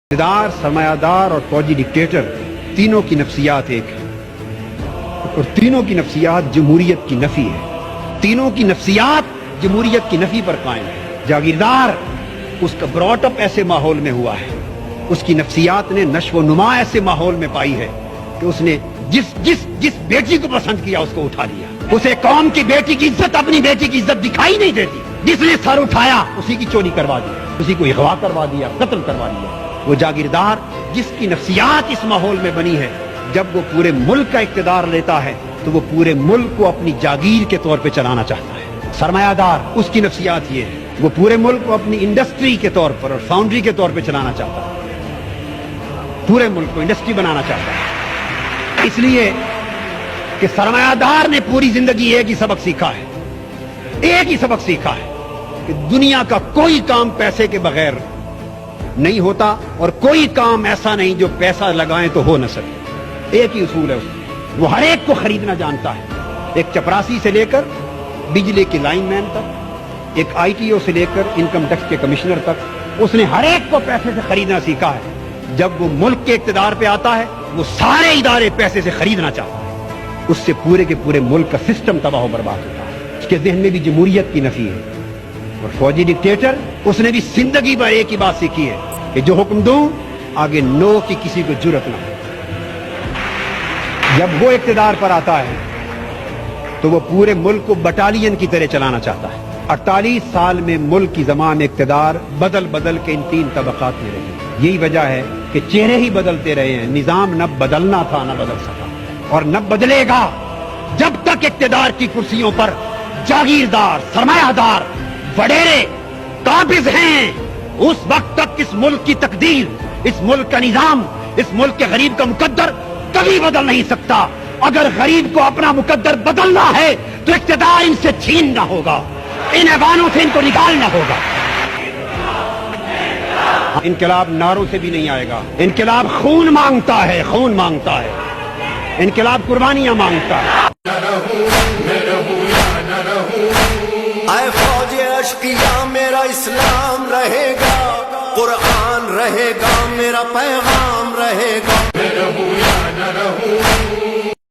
इक़्तिदार, सरमायादार और फौजी डिक्टेटर तीनों की नफ्सियात एक है और तीनों की नफ्सियात जमहूरियत की नफी है। तीनों की नफ्सियात जमहूरियत की नफी पर कायम है। जागीरदार उसका ब्रॉटअप ऐसे माहौल में हुआ है, उसकी नफ्सियात ने नश्व नुमा ऐसे माहौल में पाई है कि उसने जिस बेटी को पसंद किया उसको उठा लिया। उसे कौम की बेटी की इज्जत, अपनी बेटी की इज्जत दिखाई नहीं देती। जिसने सर उठाया उसी की चोरी करवा दी, उसी को अगवा करवा दिया, कत्ल करवा दिया। वो जागीरदार जिसकी नफ्सियात इस माहौल में बनी है, जब वो पूरे मुल्क का इक़्तिदार लेता है तो वो पूरे मुल्क को अपनी जागीर के तौर पे चलाना चाहता है। सरमायादार उसकी नफ्सियात ये है, वो पूरे मुल्क को अपनी इंडस्ट्री के तौर पर और फाउंड्री के तौर पे चलाना चाहता है, पूरे मुल्क को इंडस्ट्री बनाना चाहता है। इसलिए कि सरमायादार ने पूरी जिंदगी एक ही सबक सीखा है, एक ही सबक सीखा है कि दुनिया का कोई काम पैसे के बगैर नहीं होता और कोई काम ऐसा नहीं जो पैसा लगाएं तो हो न सके। एक ही उसूल है उसका, वो हर एक को खरीदना जानता है, एक चपरासी से लेकर बिजली की लाइनमैन तक, एक आईटीओ से लेकर इनकम टैक्स के कमिश्नर तक, उसने हर एक को पैसे से खरीदना सीखा है। जब वो मुल्क के इक़्तिदार पे आता है, वो सारे इदारे पैसे से खरीदना चाहता है। उससे पूरे के पूरे मुल्क का सिस्टम तबाह बर्बाद होता है। उसके ज़हन में भी जमहूरियत की नफी है। और फौजी डिक्टेटर उसने भी जिंदगी भर एक ही बात सीखी है कि जो हुक्म दूं आगे नो की किसी को जुर्रत ना हो। जब वो इक़्तिदार पर आता है तो वो पूरे मुल्क को बटालियन की तरह चलाना चाहता है। 48 साल में मुल्क की ज़मान इक़्तिदार बदल बदल के इन 3 तबक़ात में रही। यही वजह है कि चेहरे ही बदलते रहे हैं। निज़ाम न बदलना था न बदल सका और न बदलेगा जब तक इक़्तिदार की कुर्सियों पर जागीरदार, सरमायादार, वडेरे काबिज हैं। उस वक्त तक इस मुल्क की तकदीर, इस मुल्क का निजाम, इस मुल्क के गरीब का मुकद्दर कभी बदल नहीं सकता। अगर गरीब को अपना मुकद्दर बदलना है तो इक़्तिदार इनसे छीनना होगा, इन ऐवानों से इनको निकालना होगा। इनकलाब नारों से भी नहीं आएगा। इनकलाब खून मांगता है, खून मांगता है। इनकलाब कुर्बानियां मांगता है। आए फौजे अश्किया मेरा इस्लाम रहेगा, कुरान रहेगा, मेरा पैगाम रहेगा। मैं रहूं या न रहूं।